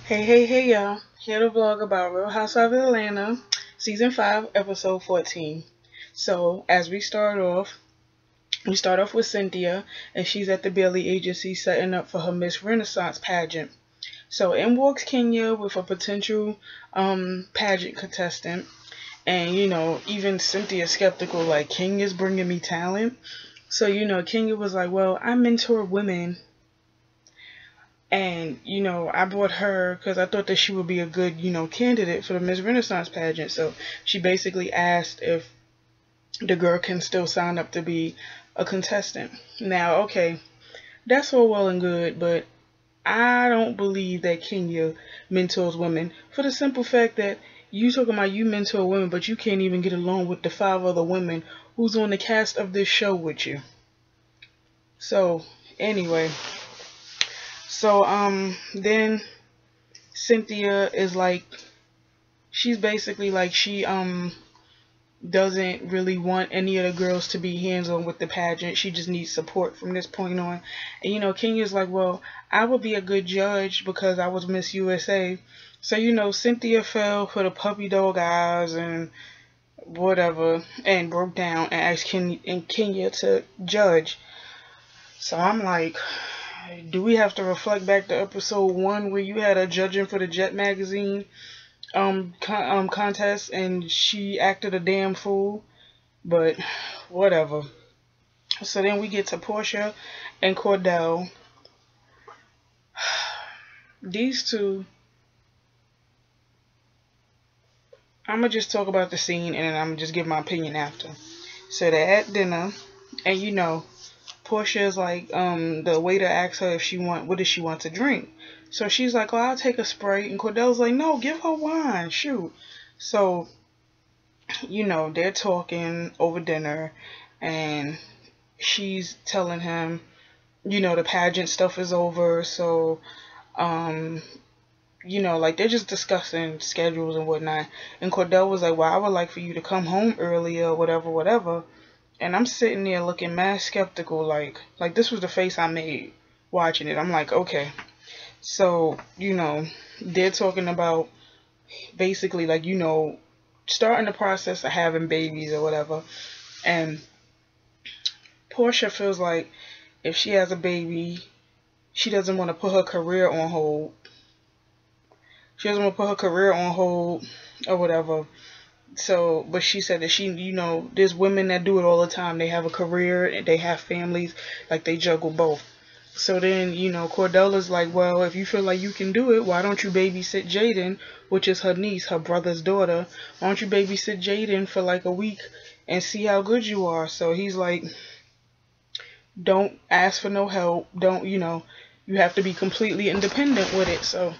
Hey, y'all. Here to vlog about Real Housewives of Atlanta, Season 5, Episode 14. So, as we start off with Cynthia, and she's at the Bailey Agency setting up for her Miss Renaissance pageant. So, in walks Kenya with a potential pageant contestant, and, even Cynthia's skeptical, like, Kenya's bringing me talent. So, Kenya was like, well, I mentor women and, I brought her because I thought that she would be a good, candidate for the Miss Renaissance pageant. So she basically asked if the girl can still sign up to be a contestant. Now, okay, that's all well and good, but I don't believe that Kenya mentors women for the simple fact that you talking about you mentor women, but you can't even get along with the 5 other women who's on the cast of this show with you. So, anyway. So then Cynthia is like she's basically like she doesn't really want any of the girls to be hands on with the pageant. She just needs support from this point on. And Kenya's like, well, I would be a good judge because I was Miss USA. So Cynthia fell for the puppy dog eyes and whatever and broke down and asked Kenya to judge. So I'm like, do we have to reflect back to episode 1 where you had her judging for the Jet magazine contest and she acted a damn fool? But whatever. So then we get to Porsha and Kordell. These two, I'm gonna just talk about the scene and then I'm gonna just give my opinion after. So they're at dinner, and Porsha is like, the waiter asks her if what does she want to drink. So she's like, oh, I'll take a Sprite. And Kordell's like, no, give her wine, shoot. So, they're talking over dinner, and she's telling him, the pageant stuff is over. So, like they're just discussing schedules and whatnot. And Kordell was like, well, I would like for you to come home earlier, whatever. And I'm sitting there looking mad skeptical, like this was the face I made watching it. I'm like, okay. So, they're talking about basically like, starting the process of having babies or whatever. And Porsha feels like if she has a baby, she doesn't want to put her career on hold. She doesn't want to put her career on hold or whatever. So, but she said that there's women that do it all the time. They have a career and they have families, like they juggle both. So then, Cordella's like, well, if you feel like you can do it, why don't you babysit Jaden, which is her niece, her brother's daughter. Why don't you babysit Jaden for like a week and see how good you are? So he's like, don't ask for no help. Don't, you have to be completely independent with it. So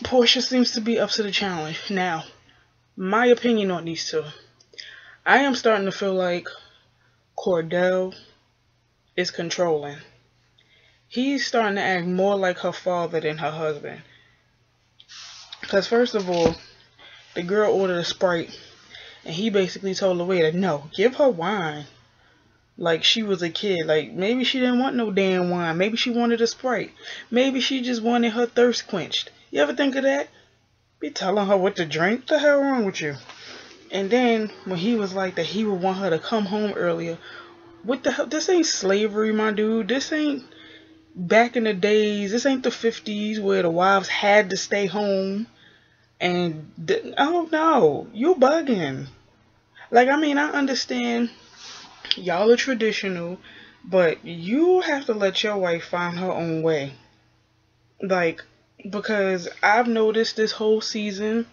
Porsha seems to be up to the challenge. Now, my opinion on these two. I am starting to feel like Kordell is controlling. He's starting to act more like her father than her husband. Because first of all, the girl ordered a Sprite, and he basically told the waiter, no, give her wine. Like she was a kid. Like maybe she didn't want no damn wine. Maybe she wanted a Sprite. Maybe she just wanted her thirst quenched. You ever think of that? Be telling her what to drink? What the hell wrong with you? And then when he was like that he would want her to come home earlier. What the hell? This ain't slavery, my dude. This ain't back in the days. This ain't the 50s where the wives had to stay home. And oh no, you bugging. Like, I mean, I understand y'all are traditional, but you have to let your wife find her own way. Like, because I've noticed this whole season,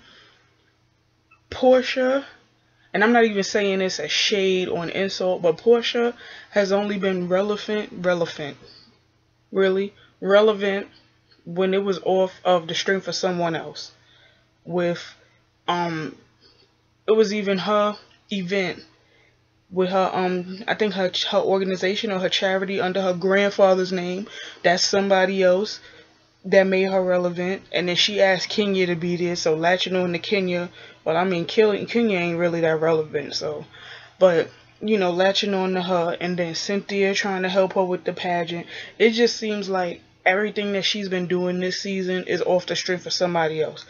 Porsha, and I'm not even saying this as shade or an insult, but Porsha has only been relevant when it was off of the strength of someone else. With, it was even her event with her, I think her organization or her charity under her grandfather's name. That's somebody else that made her relevant. And then she asked Kenya to be there, so latching on to Kenya. Well, I mean, Kenya ain't really that relevant, so. But, latching on to her, and then Cynthia trying to help her with the pageant. It just seems like everything that she's been doing this season is off the strength of somebody else.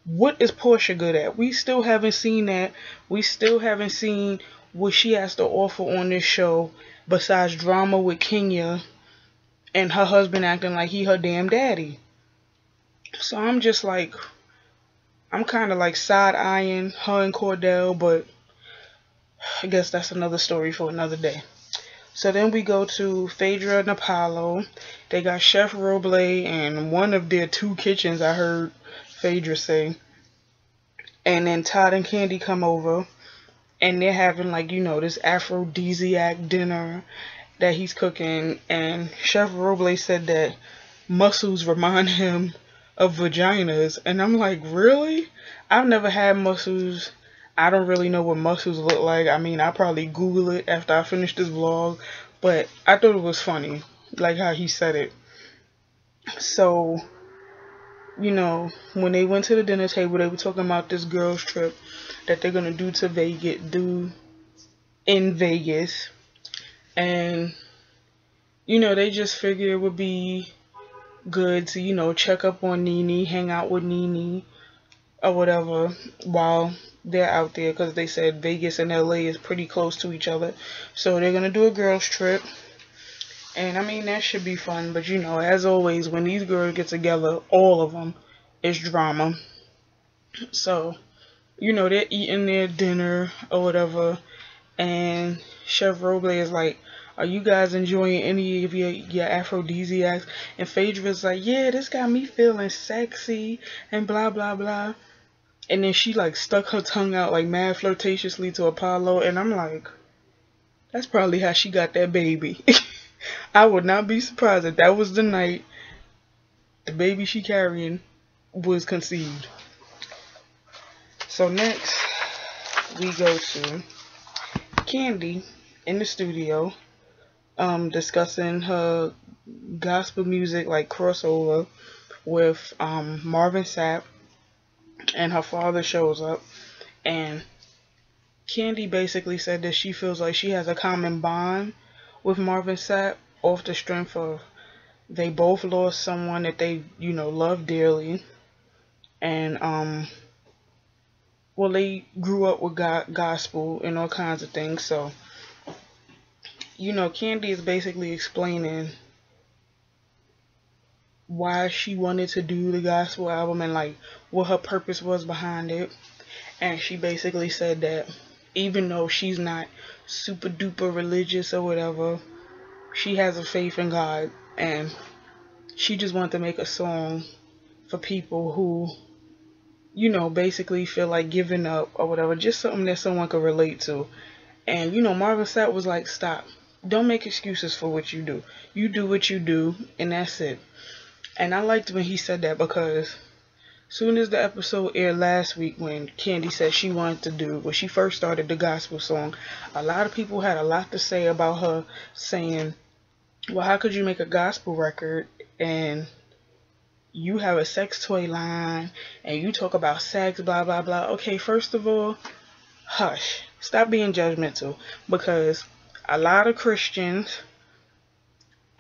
What is Porsha good at? We still haven't seen that. We still haven't seen what she has to offer on this show besides drama with Kenya and her husband acting like he her damn daddy. So I'm just like, I'm kind of like side-eyeing her and Kordell, but I guess that's another story for another day. So then we go to Phaedra and Apollo. They got Chef Roble in one of their 2 kitchens, I heard Phaedra say. And then Todd and Kandi come over, and they're having, like, you know, this aphrodisiac dinner that he's cooking. And Chef Roble said that mussels remind him of vaginas. And I'm like, really? I've never had mussels. I don't really know what mussels look like. I mean, I'll probably Google it after I finish this vlog. But I thought it was funny, like how he said it. So, you know, when they went to the dinner table, they were talking about this girls' trip that they're going to do in Vegas. And, you know, they just figured it would be good to, you know, check up on Nene, hang out with Nene or whatever while they're out there, because they said Vegas and LA is pretty close to each other. So they're going to do a girls' trip. And I mean, that should be fun. But, you know, as always, when these girls get together, all of them, it's drama. So, you know, they're eating their dinner or whatever. And Chef Roble is like, are you guys enjoying any of your aphrodisiacs? And Phaedra's like, yeah, this got me feeling sexy and blah, blah, blah. And then she, like, stuck her tongue out, like, mad flirtatiously to Apollo. And I'm like, that's probably how she got that baby. I would not be surprised if that was the night the baby she carrying was conceived. So next, we go to Kandi in the studio, discussing her gospel music, like, crossover with Marvin Sapp, and her father shows up, and Kandi basically said that she feels like she has a common bond with Marvin Sapp off the strength of they both lost someone that they, you know, love dearly. And, well, they grew up with gospel and all kinds of things. So, you know, Kandi is basically explaining why she wanted to do the gospel album and, like, what her purpose was behind it. And she basically said that even though she's not super duper religious or whatever, she has a faith in God, and she just wanted to make a song for people who, you know, basically feel like giving up or whatever, just something that someone could relate to. And, you know, Marvin Sapp was like, stop. Don't make excuses for what you do. You do what you do, and that's it. And I liked when he said that, because soon as the episode aired last week, when Kandi said she wanted to do, when she first started the gospel song, a lot of people had a lot to say about her, saying, well, how could you make a gospel record and you have a sex toy line and you talk about sex, blah, blah, blah. Okay, first of all, hush. Stop being judgmental, because a lot of Christians,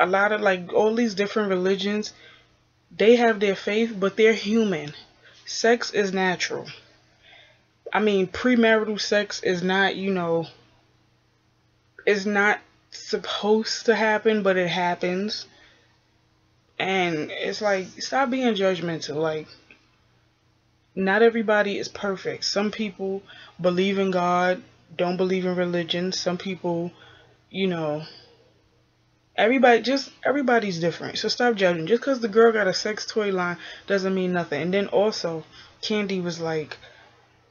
a lot of, like, all these different religions, they have their faith, but they're human. Sex is natural. I mean, premarital sex is not, you know, it's not supposed to happen, but it happens. And it's like, stop being judgmental. Like, not everybody is perfect. Some people believe in God, don't believe in religion. Some people, you know, everybody's different. So stop judging. Just because the girl got a sex toy line doesn't mean nothing. And then also, Kandi was like,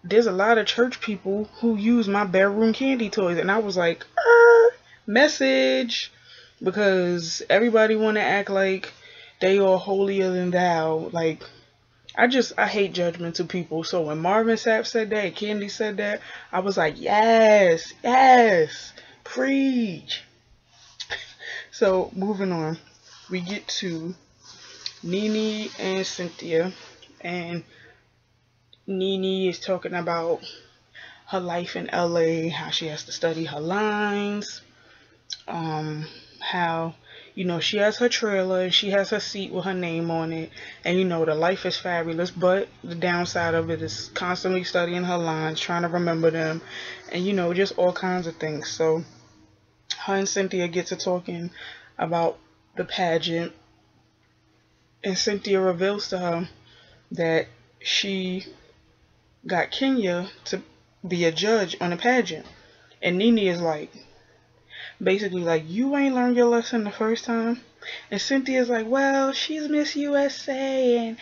there's a lot of church people who use my bedroom candy toys. And I was like, message. Because everybody want to act like they are holier than thou. Like, I hate judgmental people. So when Marvin Sapp said that, Kandi said that, I was like, yes, preach. So moving on, we get to Nene and Cynthia, and Nene is talking about her life in LA, how she has to study her lines, how, You know, she has her trailer and she has her seat with her name on it. And, you know, the life is fabulous. But the downside of it is constantly studying her lines, trying to remember them. And, you know, just all kinds of things. So her and Cynthia get to talking about the pageant. And Cynthia reveals to her that she got Kenya to be a judge on the pageant. And Nene is like, basically like, you ain't learned your lesson the first time. And Cynthia's like, well, she's Miss USA. And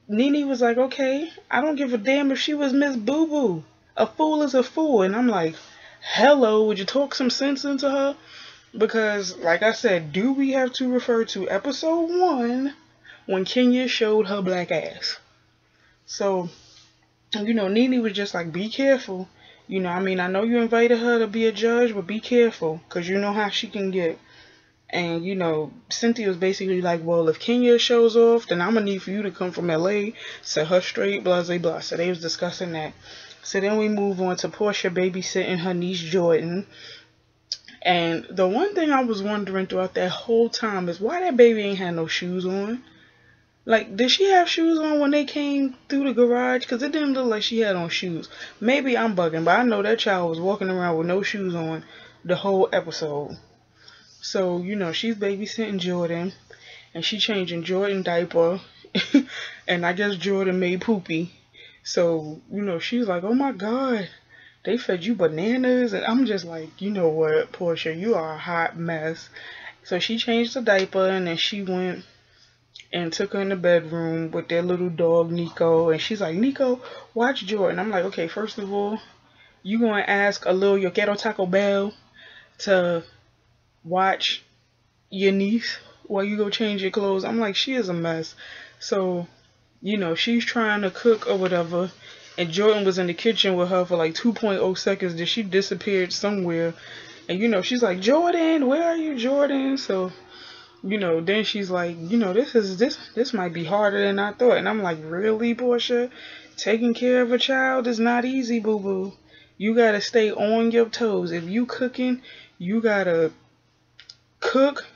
Nene was like, okay, I don't give a damn if she was Miss Boo Boo. A fool is a fool. And I'm like, hello, would you talk some sense into her? Because, like I said, do we have to refer to episode 1 when Kenya showed her black ass? So, you know, Nene was just like, be careful. You know, I mean, I know you invited her to be a judge, but be careful, because you know how she can get. And, you know, Cynthia was basically like, well, if Kenya shows off, then I'm going to need for you to come from LA, set her straight, blah, blah, blah. So they was discussing that. So then we move on to Porsha babysitting her niece Jordan. And the one thing I was wondering throughout that whole time is why that baby ain't had no shoes on. Like, did she have shoes on when they came through the garage? Because it didn't look like she had on shoes. Maybe I'm bugging, but I know that child was walking around with no shoes on the whole episode. So, you know, she's babysitting Jordan, and she changing Jordan diaper, and I guess Jordan made poopy. So, you know, she's like, oh my God, they fed you bananas, and I'm just like, you know what, Porsha, you are a hot mess. So she changed the diaper, and then she went and took her in the bedroom with their little dog, Nico, and she's like, Nico, watch Jordan. I'm like, okay, first of all, you gonna ask a little Yo Quiero Taco Bell to watch your niece while you go change your clothes? I'm like, she is a mess. So, you know, she's trying to cook or whatever, and Jordan was in the kitchen with her for like 2.0 seconds. Then she disappeared somewhere, and you know, she's like, Jordan, where are you, Jordan? So, you know, then she's like, you know, this might be harder than I thought. And I'm like, really, Porsha? Taking care of a child is not easy, boo boo. You gotta stay on your toes. If you cooking, you gotta cook,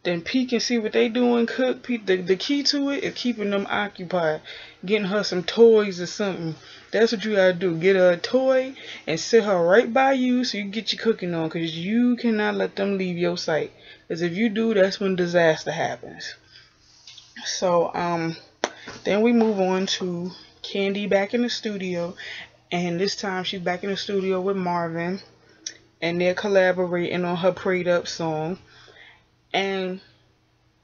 then peek and see what they doing, cook. The key to it is keeping them occupied, getting her some toys or something. That's what you gotta do. Get her a toy and sit her right by you so you can get your cooking on, because you cannot let them leave your sight. Because if you do, that's when disaster happens. So, then we move on to Kandi back in the studio, and this time she's back in the studio with Marvin, and they're collaborating on her Prayed Up song. And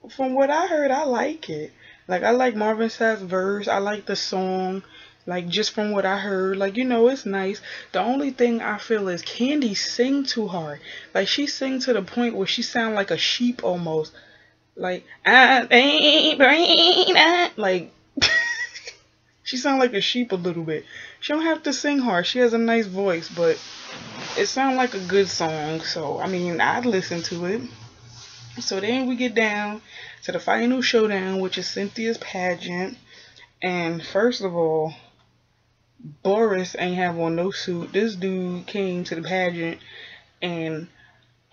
from what I heard, I like it. Like, I like Marvin Sapp's verse. I like the song. Like, just from what I heard, like, you know, it's nice. The only thing I feel is Kandi sing too hard. Like, she sing to the point where she sound like a sheep almost. Like, I ain't brain, like, she sound like a sheep a little bit. She don't have to sing hard. She has a nice voice, but it sounds like a good song. So, I mean, I'd listen to it. So then we get down to the final showdown, which is Cynthia's pageant. And first of all, Boris ain't have on no suit. This dude came to the pageant in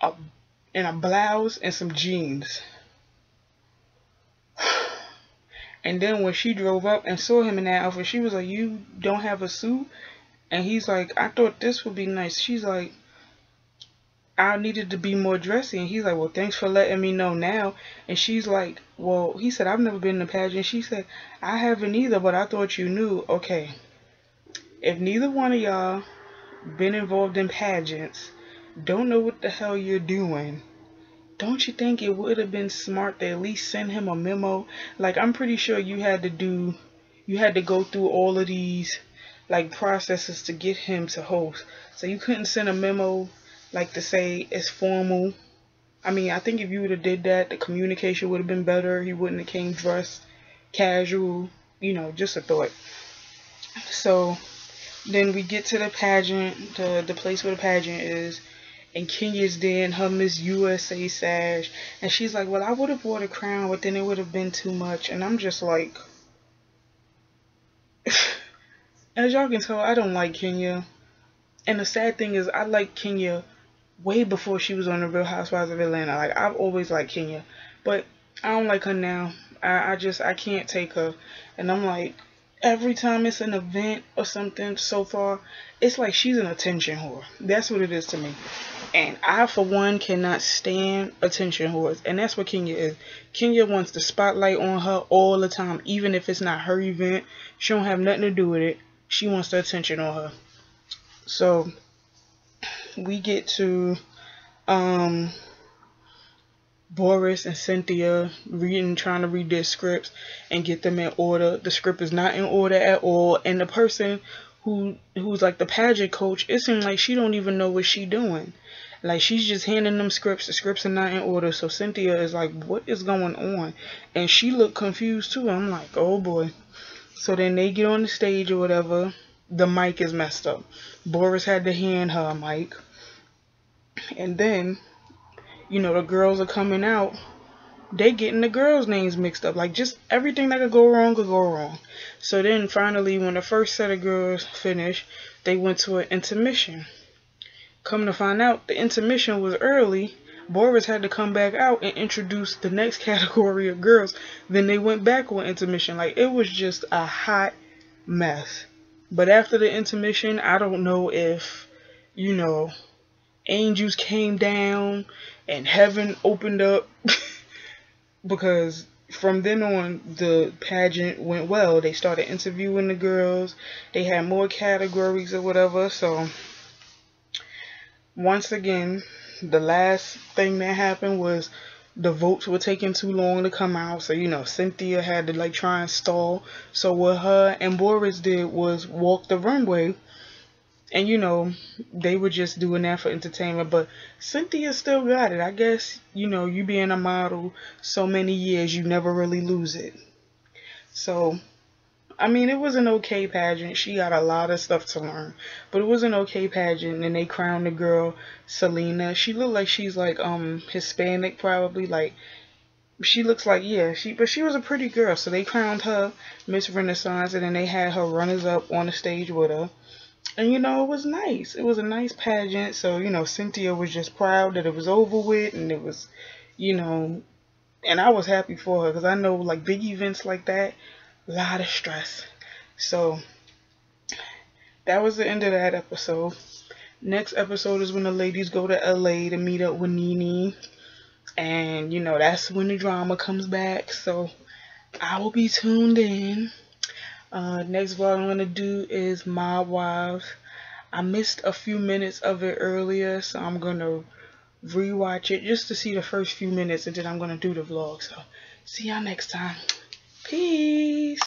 a blouse and some jeans. And then when she drove up and saw him in that outfit, she was like, you don't have a suit? And he's like, I thought this would be nice. She's like, I needed to be more dressy. And he's like, well, thanks for letting me know now. And she's like, well, he said, I've never been in a pageant. She said, I haven't either, but I thought you knew. Okay, if neither one of y'all been involved in pageants, don't know what the hell you're doing, don't you think it would have been smart to at least send him a memo? Like, I'm pretty sure you had to go through all of these, like, processes to get him to host. So you couldn't send a memo, like, to say it's formal. I mean, I think if you would have did that, the communication would have been better. He wouldn't have came dressed casual. You know, just a thought. So then we get to the pageant, the place where the pageant is, and Kenya's there in her Miss USA sash, and she's like, well, I would have wore a crown, but then it would have been too much. And I'm just like, as y'all can tell, I don't like Kenya. And the sad thing is, I like Kenya way before she was on the Real Housewives of Atlanta. Like, I've always liked Kenya, but I don't like her now. I can't take her. And I'm like, every time it's an event or something so far, it's like she's an attention whore. That's what it is to me. And I, for one, cannot stand attention whores. And that's what Kenya is. Kenya wants the spotlight on her all the time, even if it's not her event. She don't have nothing to do with it. She wants the attention on her. So we get to Boris and Cynthia trying to read their scripts and get them in order. The script is not in order at all, and the person who's like the pageant coach, it seems like she don't even know what she doing. Like, she's just handing them scripts. The scripts are not in order. So Cynthia is like, what is going on? And she looked confused too. I'm like, oh boy. So then they get on the stage or whatever. The mic is messed up. Boris had to hand her a mic. And then, you know, the girls are coming out. They getting the girls' names mixed up. Like, just everything that could go wrong could go wrong. So then finally, when the first set of girls finished, they went to an intermission. Come to find out, the intermission was early. Boris had to come back out and introduce the next category of girls. Then they went back on intermission. Like, it was just a hot mess. But after the intermission, I don't know if, you know, angels came down and heaven opened up. Because from then on, the pageant went well. They started interviewing the girls. They had more categories or whatever. So once again, the last thing that happened was the votes were taking too long to come out. So, you know, Cynthia had to like try and stall. So what her and Boris did was walk the runway. And, you know, they were just doing that for entertainment. But Cynthia still got it. I guess, you know, you being a model so many years, you never really lose it. So, I mean, it was an okay pageant. She got a lot of stuff to learn. But it was an okay pageant. And they crowned the girl, Selena. She looked like she's like Hispanic probably. Like, she looks like, yeah. But she was a pretty girl. So they crowned her Miss Renaissance. And then they had her runners up on the stage with her. And, you know, it was nice. It was a nice pageant. So, you know, Cynthia was just proud that it was over with. And it was, you know, and I was happy for her. Because I know, like, big events like that, a lot of stress. So, that was the end of that episode. Next episode is when the ladies go to LA to meet up with Nene. And, you know, that's when the drama comes back. So, I will be tuned in. Next vlog I'm going to do is My Wives. I missed a few minutes of it earlier, so I'm going to rewatch it just to see the first few minutes, and then I'm going to do the vlog. So, see y'all next time. Peace.